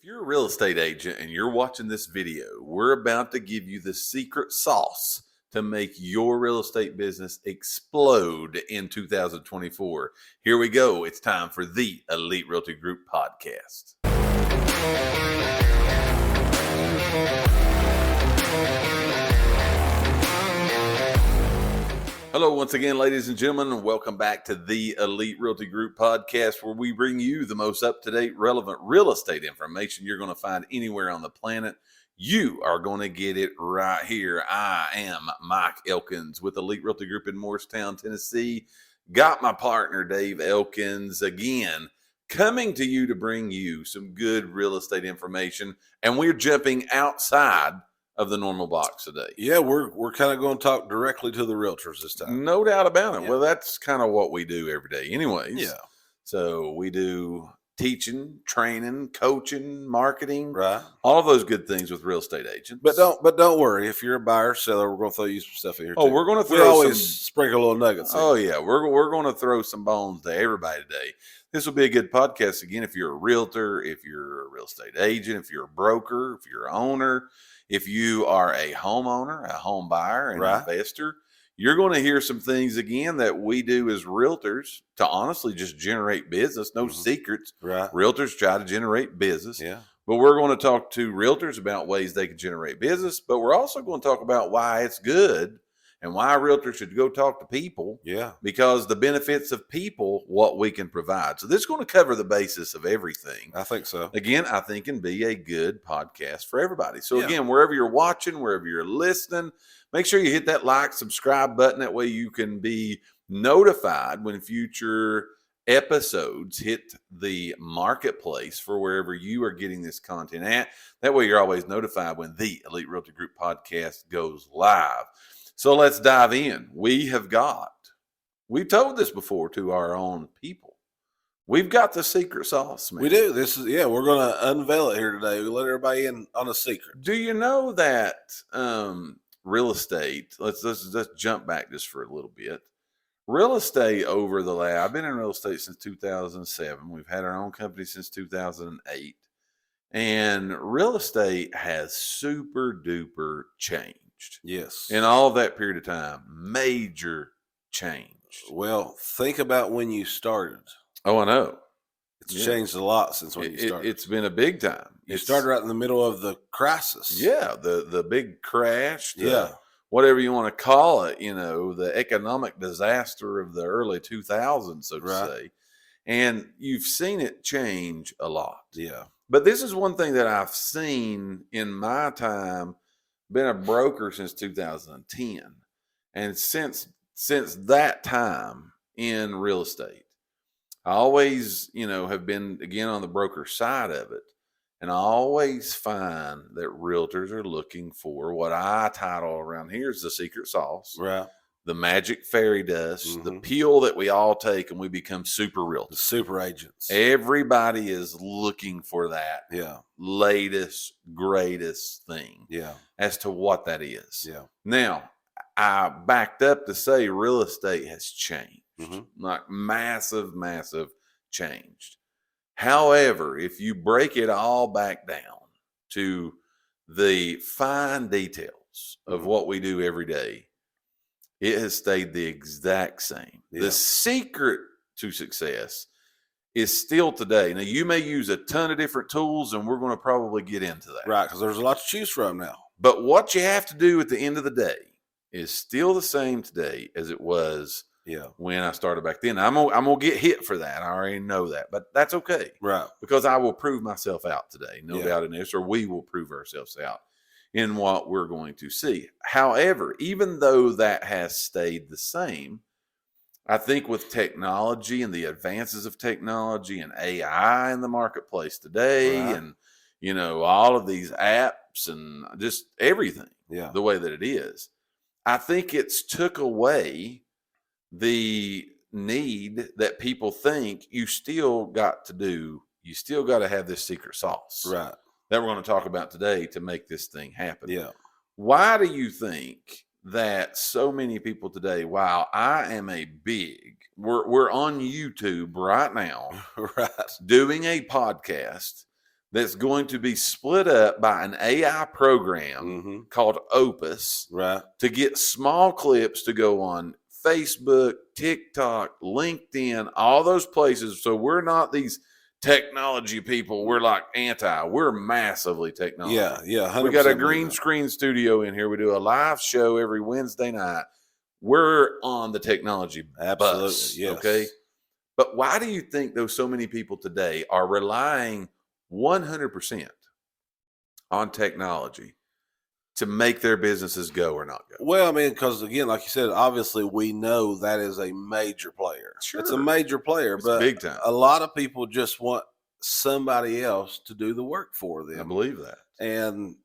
you're a real estate agent and you're watching this video, we're about to give you the secret sauce to make your real estate business explode in 2024. Here we go. It's time for the Elite Realty Group podcast. Hello, once again, ladies and gentlemen, and welcome back to the Elite Realty Group podcast, where we bring you the most up-to-date, relevant real estate information you're going to find anywhere on the planet. You are going to get it right here. I am Mike Elkins with Elite Realty Group in Morristown, Tennessee. Got my partner, Dave Elkins, again, coming to you to bring you some good real estate information, and we're jumping outside of the normal box today. Yeah, we're kind of going to talk directly to the realtors this time. No doubt about it. Yeah. Well, that's kind of what we do every day anyways. Yeah. So we do teaching, training, coaching, marketing, Right. all of those good things with real estate agents. But don't worry. If you're a buyer or seller, we're going to throw you some stuff in here. Oh, too. we're going to We throw always some. sprinkle little nuggets. Oh yeah, we're going to throw some bones to everybody today. This will be a good podcast again if you're a realtor, if you're a real estate agent, if you're a broker, if you're an owner, if you are a homeowner, a home buyer, an Right. investor. You're going to hear some things again that we do as realtors to honestly just generate business. No secrets. Right. Realtors try to generate business. Yeah. But we're going to talk to realtors about ways they can generate business. But we're also going to talk about why it's good and why realtors should go talk to people. Yeah. Because the benefits of people, what we can provide. So this is going to cover the basis of everything. I think so. Again, I think can be a good podcast for everybody. So Yeah. again, wherever you're watching, wherever you're listening, make sure you hit that like, subscribe button. That way you can be notified when future episodes hit the marketplace for wherever you are getting this content at. That way you're always notified when the Elite Realty Group podcast goes live. So let's dive in. We've told this before to our own people. We've got the secret sauce, man. We do. We're going to unveil it here today. We let everybody in on a secret. Do you know that real estate, let's jump back just for a little bit. Real estate I've been in real estate since 2007. We've had our own company since 2008. And real estate has super duper changed. Yes. In all of that period of time, major change. Well, think about when you started. Oh, I know. It's Yeah. changed a lot since when you started. It's been a big time. You started right in the middle of the crisis. Yeah, the big crash. Yeah. Whatever you want to call it, the economic disaster of the early 2000s, so to Right. say. And you've seen it change a lot. Yeah. But this is one thing that I've seen in my time, been a broker since 2010. And since that time in real estate, I always, have been, again, on the broker side of it. And I always find that realtors are looking for what I title around here is the secret sauce, Right. the magic fairy dust, the Mhm. pill that we all take and we become super The realtors. super agents. Everybody is looking for that Yeah. latest, greatest thing Yeah. as to what that is. Yeah. Now, I backed up to say real estate has changed, Mhm. like massive changed. However, if you break it all back down to the fine details of Mhm. what we do every day, it has stayed the exact same. Yeah. The secret to success is still today. Now, you may use a ton of different tools, and we're going to probably get into that. Right. Because there's a lot to choose from now. But what you have to do at the end of the day is still the same today as it was Yeah. when I started back then. I'm gonna get hit for that. I already know that, but that's okay Right. because I will prove myself out today, no Yeah. doubt in this, or we will prove ourselves out in what we're going to see. However, even though that has stayed the same, I think with technology and the advances of technology and AI in the marketplace today, Right. and all of these apps and just everything, Yeah. the way that it is, I think it's took away the need that people think you still got to have this secret sauce Right. that we're going to talk about today to make this thing happen. Yeah. Why do you think that so many people today, while I am we're on YouTube right now Right. doing a podcast that's going to be split up by an AI program Mm-hmm. called Opus Right. to get small clips to go on Facebook, TikTok, LinkedIn, all those places. So we're not these technology people. We're like anti. We're massively technology. Yeah. 100% We got a believe green that. screen studio in here. We do a live show every Wednesday night. We're on the technology Absolutely. bus. Yes. Okay. But why do you think though so many people today are relying 100% on technology to make their businesses go or not go? Well, I mean, because again, like you said, obviously we know that is a major player. Sure. It's a major player, It's but big time. a lot of people just want somebody else to do the work for them. I believe that. And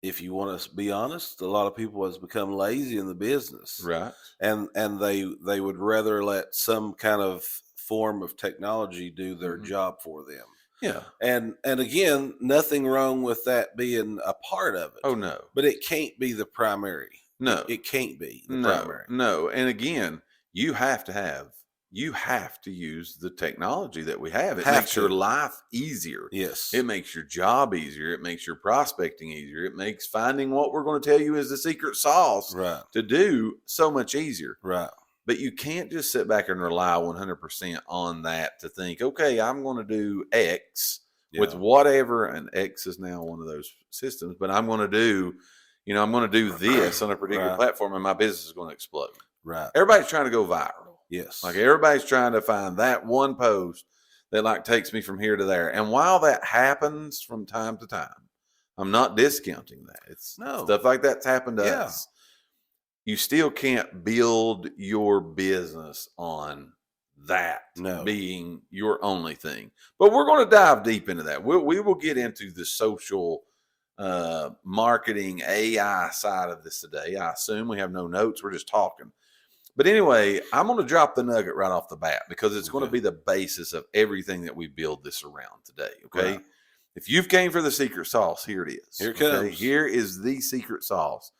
if you want to be honest, a lot of people has become lazy in the business, Right. and they would rather let some kind of form of technology do their Mhm. job for them. Yeah. And again, nothing wrong with that being a part of it. Oh, no. But it can't be the primary. No. It can't be the No. primary. No. And again, you have to use the technology that we have. It makes your life easier. Yes. It makes your job easier. It makes your prospecting easier. It makes finding what we're going to tell you is the secret sauce Right. to do so much easier. Right. But you can't just sit back and rely 100% on that to think, okay, I'm going to do X with whatever, and X is now one of those systems, but I'm going to do, I'm going to do this on a particular platform and my business is going to explode. Right. Everybody's trying to go viral. Yes. Like everybody's trying to find that one post that like takes me from here to there. And while that happens from time to time, I'm not discounting that. It's stuff like that's happened to us. You still can't build your business on that being your only thing. But we're going to dive deep into that. We will get into the social marketing AI side of this today. I assume we have no notes. We're just talking. But anyway, I'm going to drop the nugget right off the bat because it's going to be the basis of everything that we build this around today. Okay. Right. If you've came for the secret sauce, here it is. Here it comes. Here is the secret sauce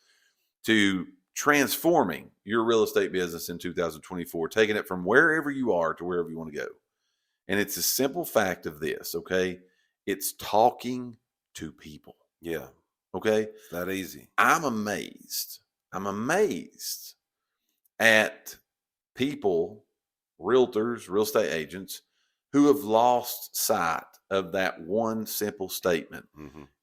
to transforming your real estate business in 2024, taking it from wherever you are to wherever you want to go. And it's a simple fact of this, okay? It's talking to people. Yeah. Okay? It's that easy. I'm amazed at people, realtors, real estate agents, who have lost sight of that one simple statement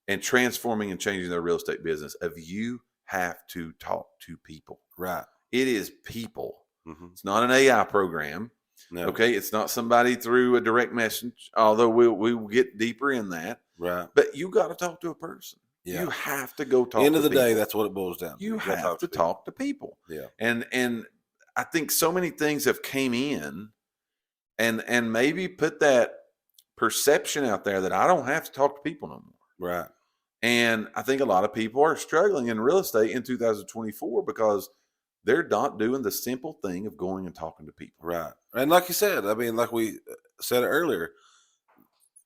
and transforming and changing their real estate business of you have to talk to people. Right. It is people. It's not an AI program. No. Okay. It's not somebody through a direct message, although we will get deeper in that. Right. But you got to talk to a person. Yeah. You have to go talk to people. End of the day, that's what it boils down to. You have to talk to people. Yeah. And I think so many things have came in and maybe put that perception out there that I don't have to talk to people no more. Right. And I think a lot of people are struggling in real estate in 2024 because they're not doing the simple thing of going and talking to people. Right. And like you said, I mean, like we said earlier,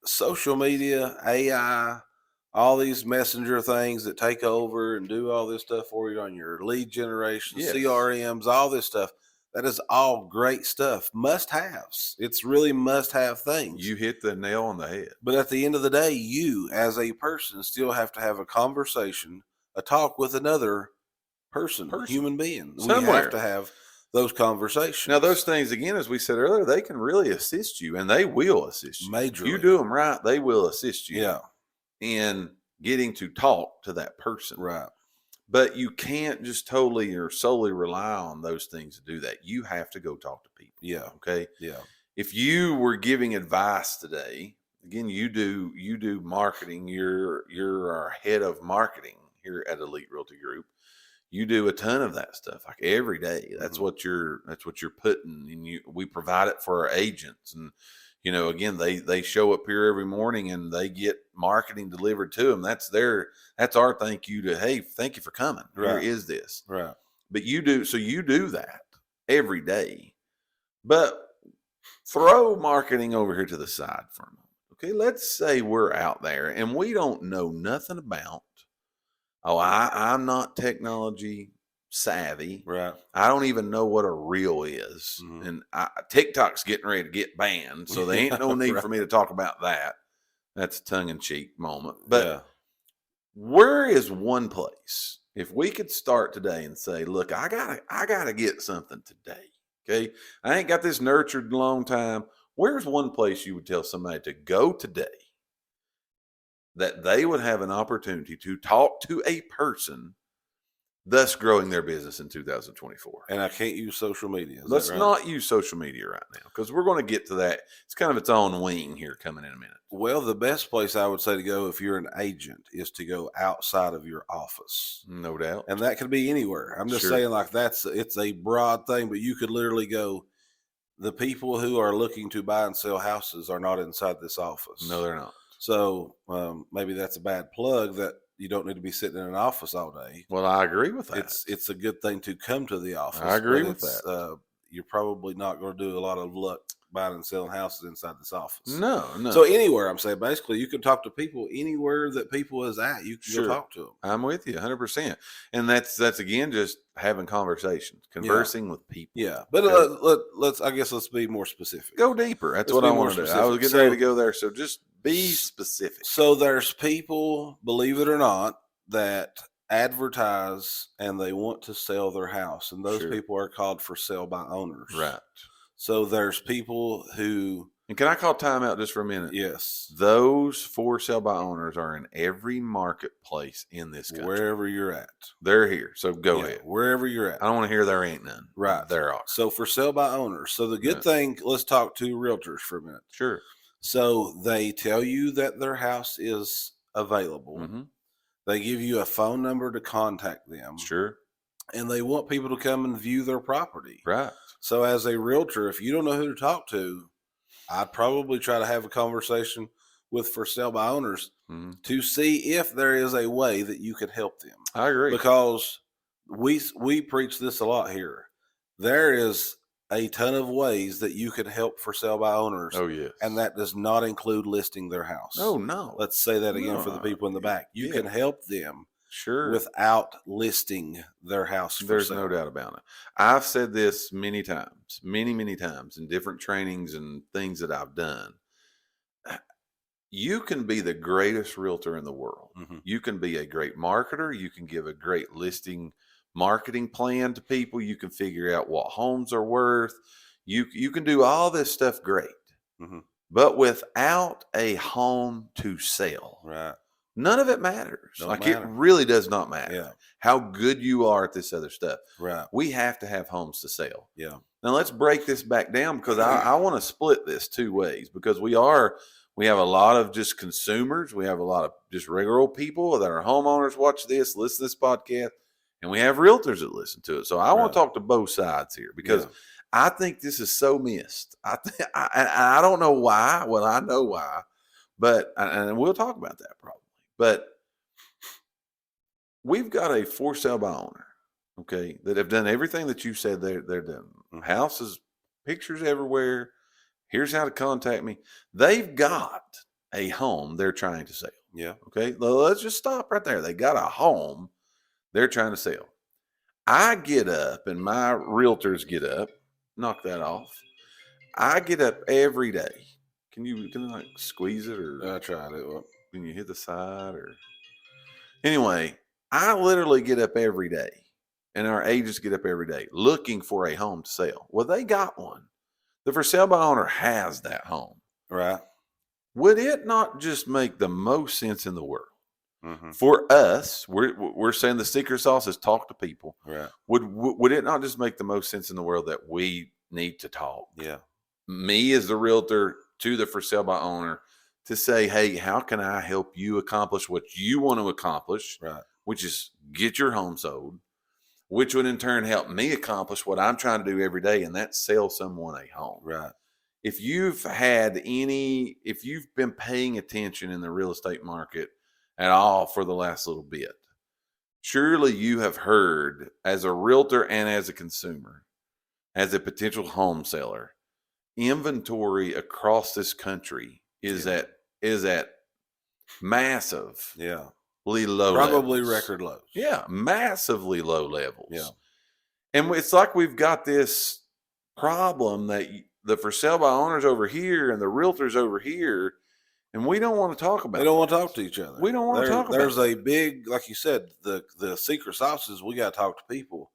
social media, AI, all these messenger things that take over and do all this stuff for you on your lead generation, CRMs, all this stuff. That is all great stuff. Must haves. It's really must have things. You hit the nail on the head. But at the end of the day, you as a person still have to have a conversation, a talk with another person. Human being. Somewhere. We have to have those conversations. Now, those things, again, as we said earlier, they can really assist you, and they will assist you. Majorly. If you do them right, they will assist you. Yeah. In getting to talk to that person. Right. But you can't just totally or solely rely on those things to do that. You have to go talk to people. Yeah. Okay. Yeah. If you were giving advice today, again, you do marketing. You're our head of marketing here at Elite Realty Group. You do a ton of that stuff like every day. That's what you're putting, and we provide it for our agents. And again, they show up here every morning and they get marketing delivered to them. That's our thank you to, hey, thank you for coming. Right. Here is this. Right. But you do that every day. But throw marketing over here to the side for a moment. Okay, let's say we're out there and we don't know nothing about, I'm not technology savvy. Right. I don't even know what a reel is. And TikTok's getting ready to get banned, so there ain't no need for me to talk about that. That's a tongue-in-cheek moment. But Yeah. where is one place, if we could start today and say, look, I gotta get something today. Okay. I ain't got this nurtured a long time. Where's one place you would tell somebody to go today that they would have an opportunity to talk to a person, thus growing their business in 2024? And I can't use social media. Is Let's that right? not use social media right now, because we're going to get to that. It's kind of its own wing here coming in a minute. Well, the best place I would say to go if you're an agent is to go outside of your office. No doubt. And that could be anywhere. I'm just Sure. saying, like, it's a broad thing, but you could literally go, the people who are looking to buy and sell houses are not inside this office. No, they're not. So maybe that's a bad plug, that you don't need to be sitting in an office all day. Well, I agree with that. It's a good thing to come to the office. I agree but with that. You're probably not going to do a lot of luck buying and selling houses inside this office. No. So anywhere, I'm saying, basically, you can talk to people anywhere that people is at. You can Sure. go talk to them. I'm with you 100%. And that's again, just having conversations, conversing with people. Yeah. But let's be more specific. Go deeper. That's Let's what I be more want to do. I was specific. getting ready to go there. So just be specific. So there's people, believe it or not, that advertise and they want to sell their house. And those Sure. people are called for sale by owners. Right. So there's people who, And can I call time out just for a minute? yes, Those for sale by owners are in every marketplace in this country. wherever you're at. They're here. So go ahead. Wherever you're at. I don't want to hear there ain't none. Right. There are. So for sale by owners. So the good thing, let's talk to realtors for a minute. Sure. So they tell you that their house is available. Mm-hmm. They give you a phone number to contact them. Sure. And they want people to come and view their property. Right. So as a realtor, if you don't know who to talk to, I'd probably try to have a conversation with for sale by owners to see if there is a way that you could help them. I agree. Because we preach this a lot here. There is a ton of ways that you can help for sale by owners. Oh, yes. And that does not include listing their house. Oh, no. Let's say that again for the people in the back. You can help them Sure. without listing their house for There's sale. no doubt about it. I've said this many times in different trainings and things that I've done. You can be the greatest realtor in the world. Mhm. You can be a great marketer. You can give a great listing marketing plan to people. You can figure out what homes are worth. You can do all this stuff great. Mhm. But without a home to sell, Right. none of it matters. Don't Like matter. it really does not matter Yeah. how good you are at this other stuff. Right. We have to have homes to sell. Yeah. Now let's break this back down, because I want to split this two ways, because we have a lot of just consumers. We have a lot of just regular old people that are homeowners, watch this, listen to this podcast, and we have realtors that listen to it. So I want to talk to both sides here, because I think this is so missed. I don't know why. Well, I know why, but and we'll talk about that probably. But we've got a for sale by owner, okay, that have done everything that you said they're done. Houses, pictures everywhere. Here's how to contact me. They've got a home they're trying to sell. Yeah. Okay. Let's just stop right there. They got a home they're trying to sell. I get up and my realtors get up, knock that off. I get up every day. Can you like squeeze it, or I tried it. Well, can you hit the side, or anyway, I literally get up every day, and our agents get up every day looking for a home to sell. Well, they got one. The for sale by owner has that home. right. Would it not just make the most sense in the world Mm-hmm. for us? We're saying the secret sauce is talk to people. Right. Would it not just make the most sense in the world that we need to talk? Yeah. Me as the realtor to the for sale by owner to say, hey, how can I help you accomplish what you want to accomplish? Right. Which is get your home sold, which would in turn help me accomplish what I'm trying to do every day, and that's sell someone a home. Right. If you've been paying attention in the real estate market at all for the last little bit, surely you have heard, as a realtor and as a consumer, as a potential home seller, inventory across this country is at massive, low, probably levels. record lows. Yeah, massively low levels. Yeah. And it's like we've got this problem that the for sale by owners over here and the realtors over here, And we don't want to talk about They don't want to that. talk to each other. We don't want to talk about There's that. a big, like you said, the secret sauce is we got to talk to people.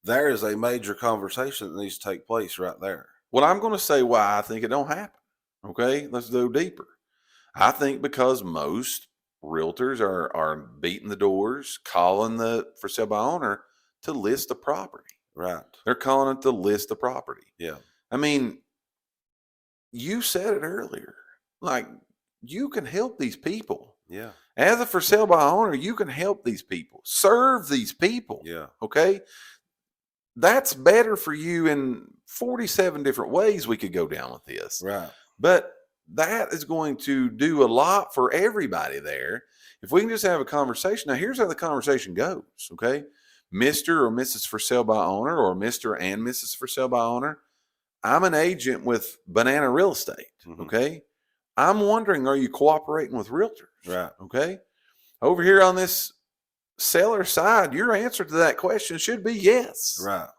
There is a major conversation that needs to take place right there. Well, I'm going to say why I think it don't happen. Okay, let's go deeper. I think because most realtors are beating the doors, calling the for sale by owner to list the property. Right. They're calling it to list the property. Yeah. I mean, you said it earlier. Like, you can help these people. Yeah. As a for sale by owner, you can help these people, serve these people. Yeah. Okay. That's better for you in 47 different ways we could go down with this. Right. But that is going to do a lot for everybody there. If we can just have a conversation. Now, here's how the conversation goes. Okay. Mr. or Mrs. for sale by owner, or Mr. and Mrs. for sale by owner. I'm an agent with Banana Real Estate. Mhm. Okay. I'm wondering, are you cooperating with realtors? Right. Okay. Over here on this seller side, your answer to that question should be yes. Right.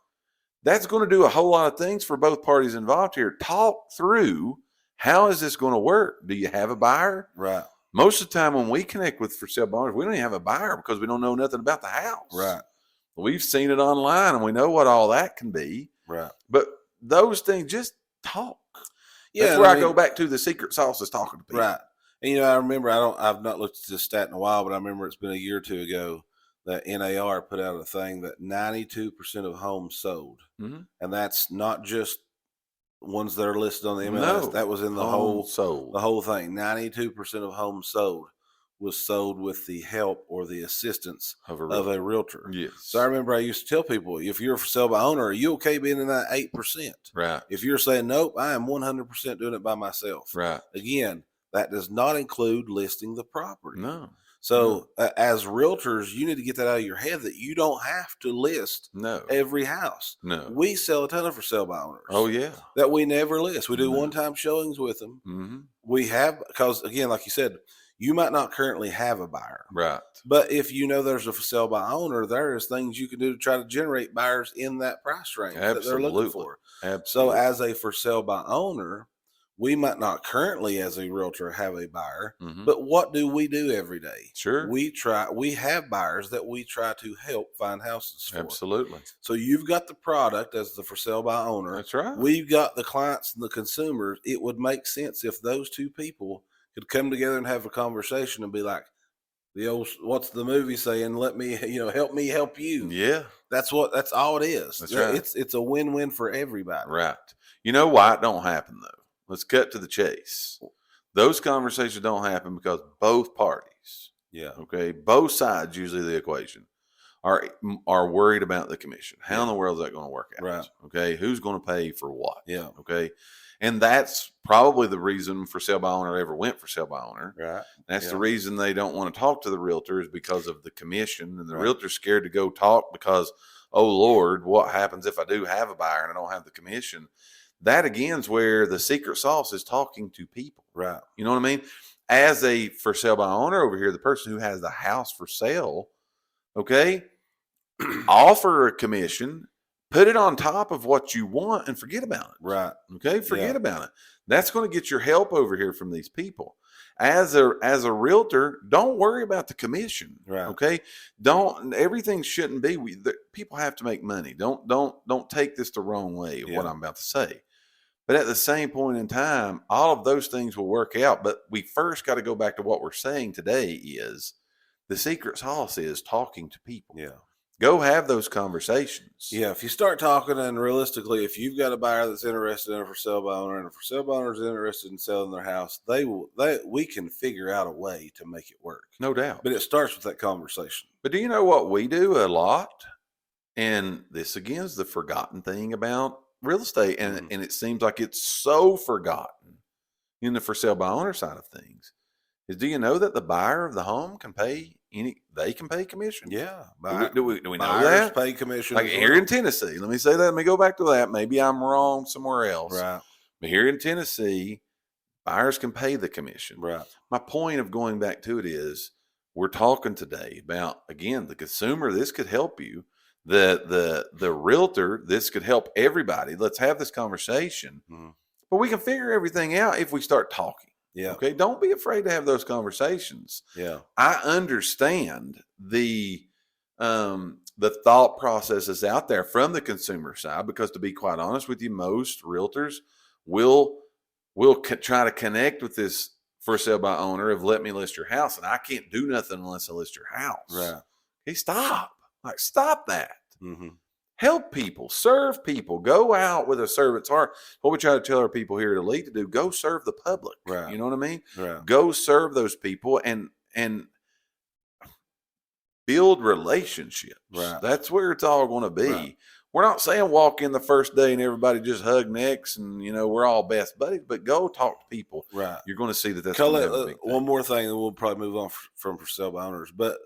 That's going to do a whole lot of things for both parties involved here. Talk through, how is this going to work? Do you have a buyer? Right. Most of the time when we connect with for sale by owners, we don't even have a buyer because we don't know nothing about the house. Right. We've seen it online and we know what all that can be. Right. But those things, just talk. Yeah. That's where I go back to the secret sauce is talking to people. Right. And I remember I've not looked at this stat in a while, but I remember it's been a year or two ago that NAR put out a thing that 92% of homes sold. Mm-hmm. And that's not just ones that are listed on the MLS. No, that was in the homes whole thing. 92% of homes sold was sold with the help or the assistance of a realtor. Yes. So I remember I used to tell people, if you're for sale by owner, are you okay being in that 8%? Right. If you're saying, nope, I am 100% doing it by myself. Right. Again, that does not include listing the property. No. So as realtors, you need to get that out of your head that you don't have to list every house. No. We sell a ton of for sale by owners. Oh, yeah. That we never list. We do No. one-time showings with them. Mm-hmm. We have, because again, like you said, you might not currently have a buyer. Right. But if you know there's a for sale by owner, there is things you can do to try to generate buyers in that price range that they're looking for. Absolutely. So as a for sale by owner, we might not currently as a realtor have a buyer, Mm-hmm. but what do we do every day? Sure. We have buyers that we try to help find houses for. Absolutely. So you've got the product as the for sale by owner. That's right. We've got the clients and the consumers. It would make sense if those two people could come together and have a conversation and be like, the old, what's the movie saying? Let me, help me help you. Yeah. That's all it is. That's right. It's a win-win for everybody. Right. You know why it don't happen though? Let's cut to the chase. Those conversations don't happen because both parties, okay, both sides usually the equation are worried about the commission. How in the world is that going to work out? Right. Okay, who's going to pay for what? Yeah. Okay, and that's probably the reason for sale by owner ever went for sale by owner. Right. That's the reason they don't want to talk to the realtor is because of the commission, and the Right. realtor's scared to go talk because, oh Lord, what happens if I do have a buyer and I don't have the commission? That again is where the secret sauce is talking to people. Right. You know what I mean? As a for sale by owner over here, the person who has the house for sale, okay, offer a commission, put it on top of what you want and forget about it. Right. Okay, forget about it. That's going to get your help over here from these people. As a realtor, don't worry about the commission. Right. Okay, everything shouldn't be. People have to make money. Don't take this the wrong way of what I'm about to say. But at the same point in time, all of those things will work out. But we first got to go back to what we're saying today is the secret sauce is talking to people. Yeah. Go have those conversations. Yeah. If you start talking and realistically, if you've got a buyer that's interested in a for sale by owner and a for sale by owner is interested in selling their house, we can figure out a way to make it work. No doubt. But it starts with that conversation. But do you know what we do a lot? And this again is the forgotten thing about real estate. And it seems like it's so forgotten in the for sale by owner side of things. Is do you know that the buyer of the home can pay commission? Yeah. Do we know buyers that? pay commission. Like here in Tennessee. Let me say that. Let me go back to that. Maybe I'm wrong somewhere else. Right. But here in Tennessee, buyers can pay the commission. Right. My point of going back to it is we're talking today about, again, the consumer. This could help you. The realtor, this could help everybody. Let's have this conversation. Mm-hmm. But we can figure everything out if we start talking. Yeah. Okay. Don't be afraid to have those conversations. Yeah. I understand the thought processes out there from the consumer side, because to be quite honest with you, most realtors will try to connect with this for sale by owner of let me list your house, and I can't do nothing unless I list your house. Right. Hey, stop. Like, stop that. Mm-hmm. Help people, serve people, go out with a servant's heart. What we try to tell our people here at Elite to do: go serve the public. Right. You know what I mean? Right. Go serve those people and build relationships. Right. That's where it's all going to be. Right. We're not saying walk in the first day and everybody just hug necks and we're all best buddies, but go talk to people. Right. You're going to see that that's going to have a big thing. One more thing, and we'll probably move on from for sale by owners. But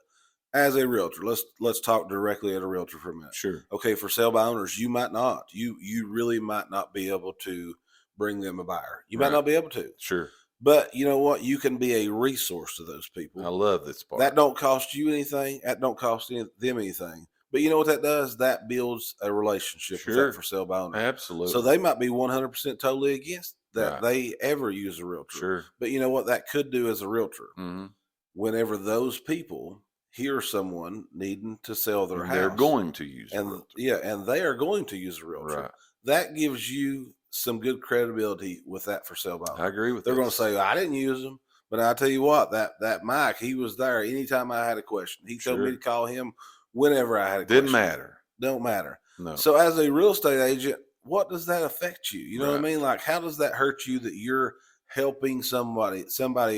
as a realtor, let's talk directly at a realtor for a minute. Sure. Okay, for sale by owners, you might not. You really might not be able to bring them a buyer. You might not be able to. Sure. But you know what? You can be a resource to those people. I love this part. That don't cost you anything. That don't cost them anything. But you know what that does? That builds a relationship with that for sale by owner. Absolutely. So they might be 100% totally against that they ever use a realtor. Sure. But you know what that could do as a realtor? Mm-hmm. Whenever those people hear someone needing to sell their house, they're going to use a realtor. Yeah, and they are going to use a realtor. Right. That gives you some good credibility with that for sale by owner. I agree with They're going to say, I didn't use them. But I tell you what, that Mike, he was there anytime I had a question. He told me to call him whenever I had a question. Didn't matter. Don't matter. No. So as a real estate agent, what does that affect you? You know what I mean? Like, how does that hurt you that you're helping somebody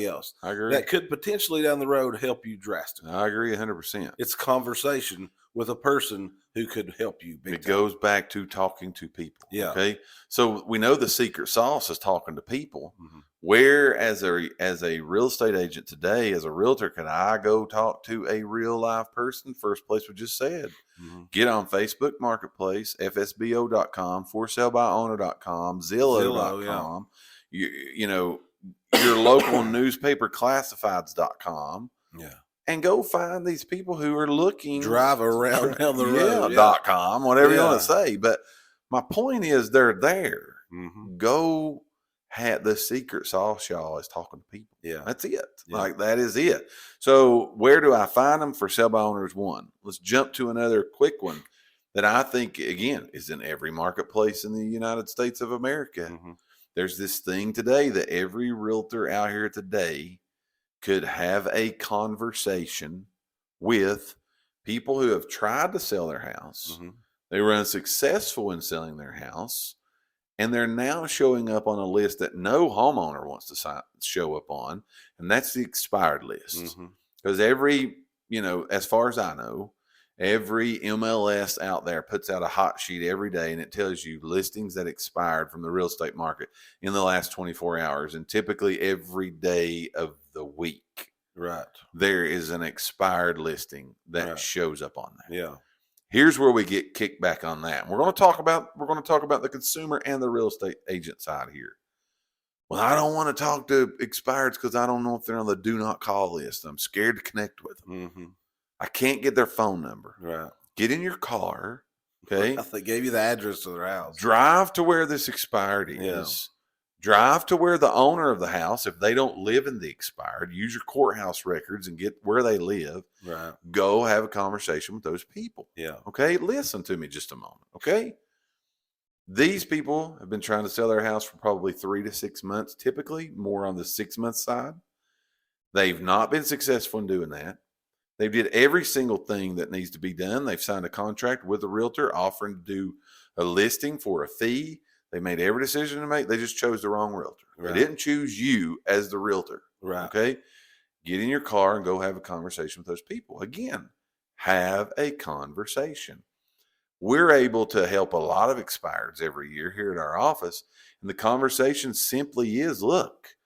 else? I agree. That could potentially down the road help you drastically. I agree 100%. It's conversation with a person who could help you. It goes back to talking to people. Yeah. Okay. So we know the secret sauce is talking to people. Mm-hmm. Where as a real estate agent today, as a realtor, can I go talk to a real live person? First place we just said. Mm-hmm. Get on Facebook Marketplace, fsbo.com, forsalebyowner.com, Zillow.com, your local newspaper classifieds.com. Yeah. And go find these people who are looking. Drive around down the road. .com, whatever you want to say. But my point is they're there. Mm-hmm. Go the secret sauce, y'all, is talking to people. Yeah. That's it. Yeah. Like, that is it. So where do I find them? For sale by owners one. Let's jump to another quick one that I think, again, is in every marketplace in the United States of America. Mm-hmm. There's this thing today that every realtor out here today could have a conversation with people who have tried to sell their house. Mm-hmm. They were unsuccessful in selling their house, and they're now showing up on a list that no homeowner wants to show up on, and that's the expired list. Because every, as far as I know, every MLS out there puts out a hot sheet every day, and it tells you listings that expired from the real estate market in the last 24 hours, and typically every day of the week. Right. There is an expired listing that shows up on there. Yeah. Here's where we get kicked back on that. We're going to talk about the consumer and the real estate agent side here. Well, I don't want to talk to expireds because I don't know if they're on the do not call list. I'm scared to connect with them. Mm-hmm. I can't get their phone number. Right. Get in your car. Okay. They gave you the address to their house. Drive to where this expired is. Yeah. Drive to where the owner of the house, if they don't live in the expired, use your courthouse records and get where they live. Right. Go have a conversation with those people. Yeah. Okay. Listen to me just a moment. Okay. These people have been trying to sell their house for probably 3 to 6 months, typically more on the 6-month side. They've not been successful in doing that. They did every single thing that needs to be done. They've signed a contract with a realtor offering to do a listing for a fee. They made every decision to make. They just chose the wrong realtor. Right. They didn't choose you as the realtor. Right. Okay. Get in your car and go have a conversation with those people. Again, have a conversation. We're able to help a lot of expireds every year here at our office. And the conversation simply is, look,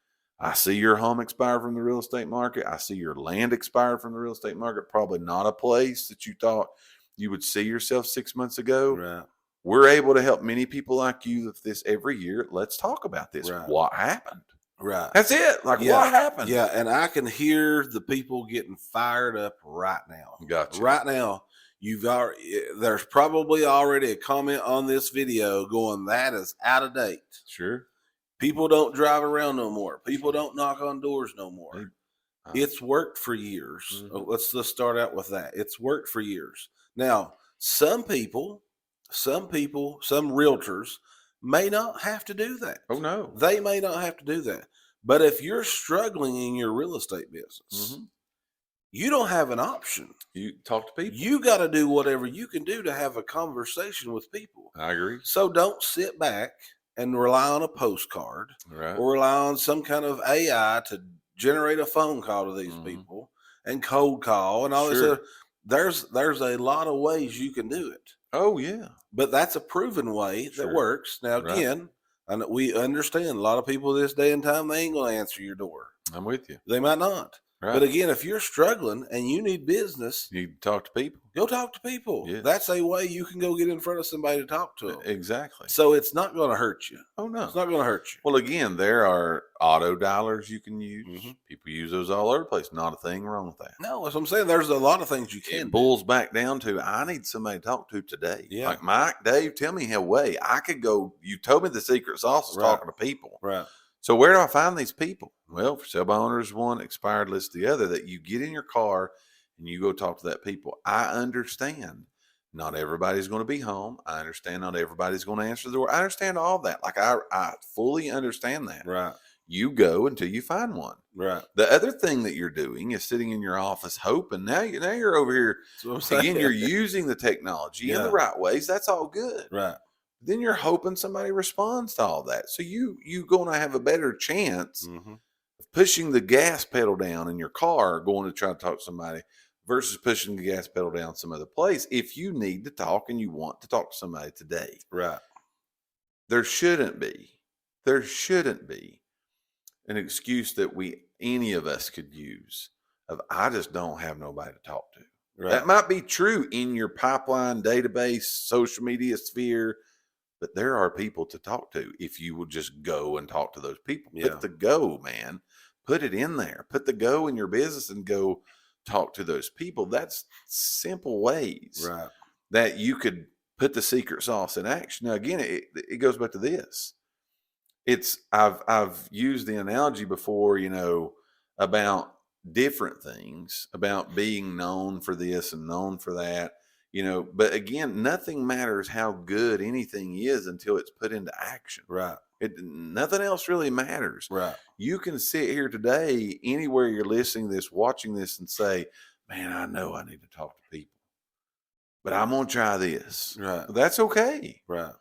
I see your home expire from the real estate market. I see your land expire from the real estate market. Probably not a place that you thought you would see yourself 6 months ago. Right. We're able to help many people like you with this every year. Let's talk about this. Right. What happened? Right. That's it. Like, what happened? Yeah. And I can hear the people getting fired up right now. Gotcha. Right now, there's probably already a comment on this video going, that is out of date. Sure. People don't drive around no more. People don't knock on doors no more. It's worked for years. Mm-hmm. Let's start out with that. It's worked for years. Now, some realtors may not have to do that. Oh no. They may not have to do that. But if you're struggling in your real estate business, Mm-hmm. you don't have an option. You talk to people. You got to do whatever you can do to have a conversation with people. I agree. So don't sit back and rely on a postcard Right. or rely on some kind of AI to generate a phone call to these people and cold call and all Sure. this. There's a lot of ways you can do it. Oh yeah. But that's a proven way Sure. that works. Now, Right. again, and we understand a lot of people this day and time, they ain't going to answer your door. I'm with you. They might not. Right. But again, if you're struggling and you need business, You talk to people. go talk to people. Yes. That's a way you can go get in front of somebody to talk to them. Exactly. So it's not going to hurt you. Oh no. It's not going to hurt you. Well, again, there are auto dialers you can use. Mhm. People use those all over the place. Not a thing wrong with that. No, that's what I'm saying. There's a lot of things you can It do. boils back down to I need somebody to talk to today. Yeah. Like Mike, Dave, tell me how way I could go. You told me the secret sauce is Right. talking to people. Right. So where do I find these people? Well, for sale by owners one, expired list the other, that you get in your car and you go talk to that people. I understand not everybody's going to be home. I understand not everybody's going to answer the door. I understand all that. Like I fully understand that. Right. You go until you find one. Right. The other thing that you're doing is sitting in your office hoping. Now you're over here. That's what I'm saying. Again, you're using the technology in Yeah. the right ways. That's all good. Right. Then you're hoping somebody responds to all that. So you going to have a better chance Mm-hmm. of pushing the gas pedal down in your car, going to try to talk to somebody, versus pushing the gas pedal down some other place. If you need to talk and you want to talk to somebody today, Right. there shouldn't be an excuse that any of us could use of I just don't have nobody to talk to. Right. That might be true in your pipeline, database, social media sphere, but there are people to talk to if you will just go and talk to those people. Yeah. Put the go, man. Put it in there. Put the go in your business and go talk to those people. That's simple ways Right. that you could put the secret sauce in action. Now, again, it goes back to this. I've used the analogy before, about different things, about being known for this and known for that, but again, nothing matters how good anything is until it's put into action. Right. Nothing else really matters. Right. You can sit here today, anywhere you're listening to this, watching this, and say, man, I know I need to talk to people, but I'm going to try this. Right. That's okay. Right.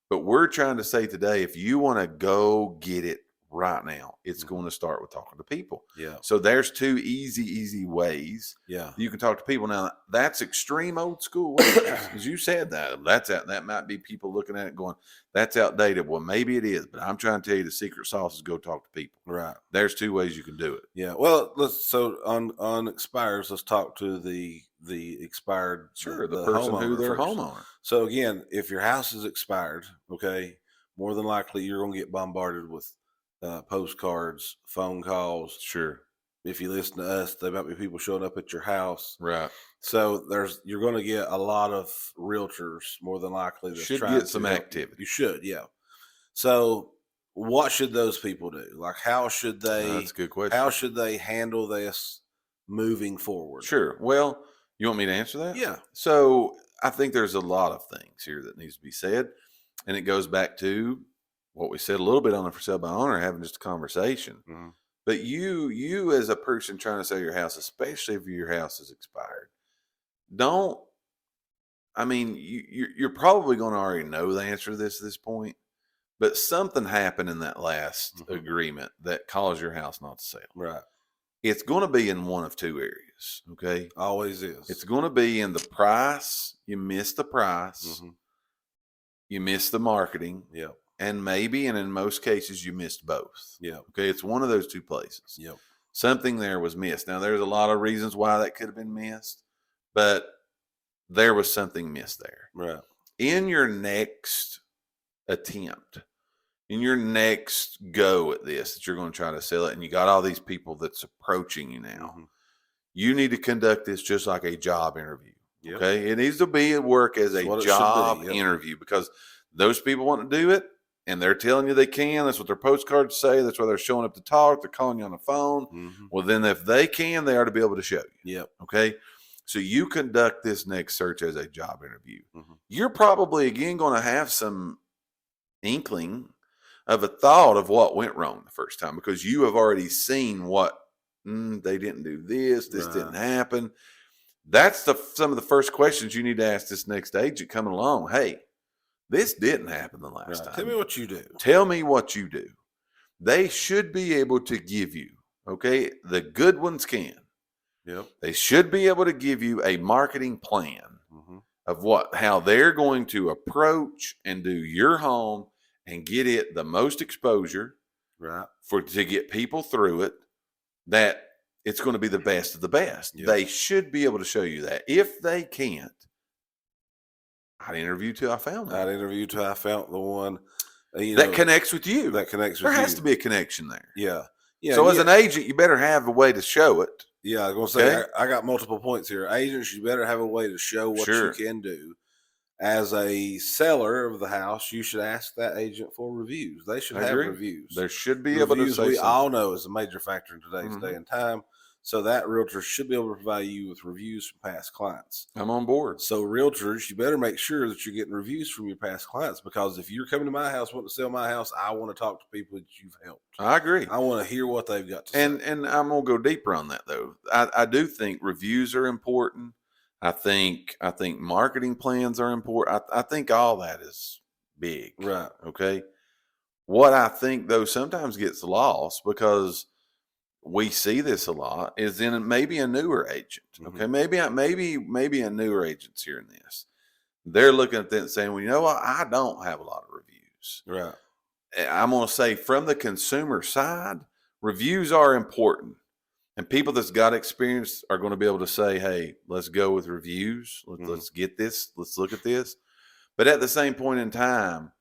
But we're trying to say today, if you want to go get it right now, it's Mm-hmm. going to start with talking to people. Yeah. So there's two easy ways Yeah. you can talk to people. Now, that's extreme old school ways, as you said that might be people looking at it going, that's outdated. Well, maybe it is, but I'm trying to tell you the secret sauce is go talk to people. Right. There's two ways you can do it. Yeah. Well, on expires, let's talk to the expired. Sure, the person who their first. homeowner. So again, if your house is expired, okay, more than likely you're going to get bombarded with postcards, phone calls. Sure. If you listen to us, there might be people showing up at your house. Right. So you're going to get a lot of realtors more than likely. That Should get some activity. You should, yeah. So what should those people do? Like, how should they? That's a good question. How should they handle this moving forward? Sure. Well, you want me to answer that? Yeah. So I think there's a lot of things here that needs to be said. And it goes back to what we said a little bit on the for sale by owner, having just a conversation. Mm-hmm. But you as a person trying to sell your house, especially if your house is expired, you're probably going to already know the answer to this point, but something happened in that last Mm-hmm. agreement that caused your house not to sell. Right. It's going to be in one of two areas. Okay. Always is. It's going to be in the price. You missed the price. Mm-hmm. You missed the marketing. Yep. And maybe, and in most cases, you missed both. Yep. Okay. It's one of those two places. Yep. Something there was missed. Now, there's a lot of reasons why that could have been missed, but there was something missed there. Right. In your next attempt, in your next go at this, that you're going to try to sell it, and you got all these people that's approaching you now, Mm-hmm. you need to conduct this just like a job interview. Yep. Okay. It needs to be at work as a job interview, because those people want to do it. and they're telling you they can, that's what their postcards say, that's why they're showing up to talk, they're calling you on the phone. Mm-hmm. Well, then if they can, they ought to be able to show you. Yep. Okay. So you conduct this next search as a job interview. Mm-hmm. You're probably, again, going to have some inkling of a thought of what went wrong the first time, because you have already seen what they didn't do this didn't happen. That's some of the first questions you need to ask this next agent coming along. Hey, this didn't happen the last time. Tell me what you do. Tell me what you do. They should be able to give you, okay, the good ones can. Yep. They should be able to give you a marketing plan of how they're going to approach and do your home and get it the most exposure, right, to get people through it, that it's going to be the best of the best. Yep. They should be able to show you that. If they can't, I'd interview till I found one. I'd interview till I found the one that connects with you. That connects with you. There has to be a connection there. Yeah. Yeah. So as an agent, you better have a way to show it. Yeah, I was going to say, I got multiple points here. Agents, you better have a way to show what you can do. As a seller of the house, you should ask that agent for reviews. They should have reviews. There should be able to say we something. all know is a major factor in today's day and time. So that realtor should be able to provide you with reviews from past clients. I'm on board. So realtors, you better make sure that you're getting reviews from your past clients, because if you're coming to my house, wanting to sell my house, I want to talk to people that you've helped. I agree. I want to hear what they've got to say. And I'm going to go deeper on that, though. I do think reviews are important. I think marketing plans are important. I think all that is big. Right. Okay. What I think, though, sometimes gets lost, because we see this a lot, is in maybe a newer agent. Okay. Maybe a newer agent's hearing this. They're looking at that and saying, well, you know what? I don't have a lot of reviews. Right. I'm going to say, from the consumer side, reviews are important. And people that's got experience are going to be able to say, hey, let's go with reviews. Let's get this. Let's look at this. But at the same point in time,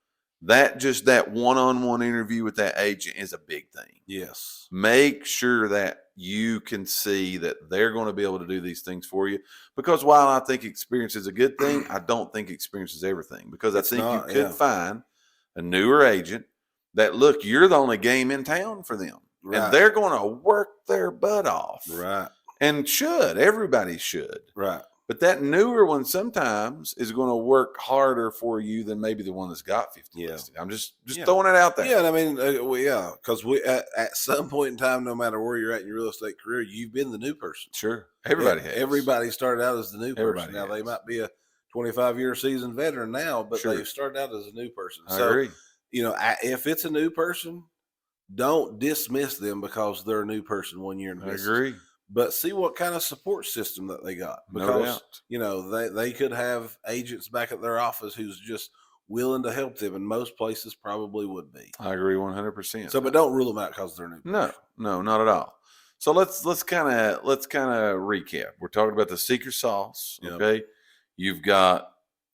that one-on-one interview with that agent is a big thing. Yes. Make sure that you can see that they're going to be able to do these things for you. Because while I think experience is a good thing, I don't think experience is everything. Because I think you could find a newer agent that, look, you're the only game in town for them. Right. And they're going to work their butt off. Right. And everybody should. Right. But that newer one sometimes is going to work harder for you than maybe the one that's got 50 listings. I'm just throwing it out there. Yeah, and I mean, because at some point in time, no matter where you're at in your real estate career, you've been the new person. Sure. Everybody has. Everybody started out as the new person. Now, has. they might be a 25-year seasoned veteran now, but they've started out as a new person. I agree. If it's a new person, don't dismiss them because they're a new person 1 year in the business. I agree. But see what kind of support system that they got. Because, they could have agents back at their office who's just willing to help them, and most places probably would be. I agree 100%. So, but don't rule them out because they're new. No, not at all. So let's kind of recap. We're talking about the secret sauce. Okay. You got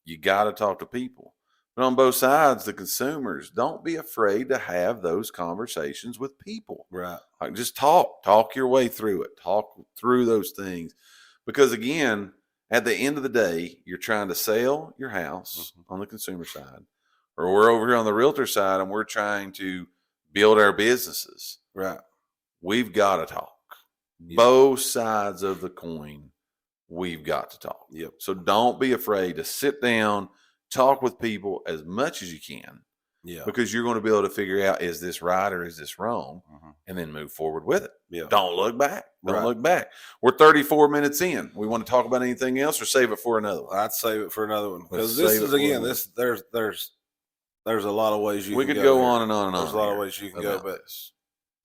to talk to people. But on both sides, the consumers, don't be afraid to have those conversations with people. Right. Like, just talk your way through it. Talk through those things. Because again, at the end of the day, you're trying to sell your house on the consumer side, or we're over here on the realtor side and we're trying to build our businesses. Right. We've got to talk. Yep. Both sides of the coin, we've got to talk. Yep. So don't be afraid to sit down, talk with people as much as you can. Yeah. Because you're going to be able to figure out, is this right or is this wrong? And then move forward with it. Yeah. Don't look back. Don't look back. We're 34 minutes in. We want to talk about anything else or save it for another one? I'd save it for another one. Because this is, again, there's a lot of ways you can go. We could go on and on and on. There's a lot of ways you can go, but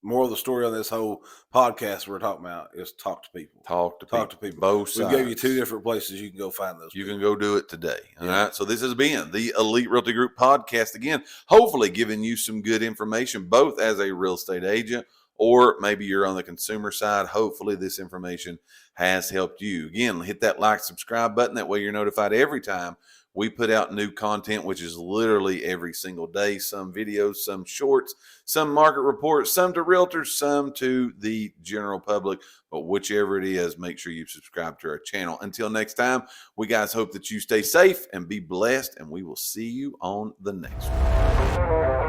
more of the story on this whole podcast we're talking about is talk to people. Talk to people. Both sides. We gave you 2 different places you can go find those. You can go do it today. All right. So this has been the Elite Realty Group podcast. Again, hopefully giving you some good information, both as a real estate agent or maybe you're on the consumer side. Hopefully this information has helped you. Again, hit that like, subscribe button. That way you're notified every time we put out new content, which is literally every single day. Some videos, some shorts, some market reports, some to realtors, some to the general public. But whichever it is, make sure you subscribe to our channel. Until next time, we guys hope that you stay safe and be blessed, and we will see you on the next one.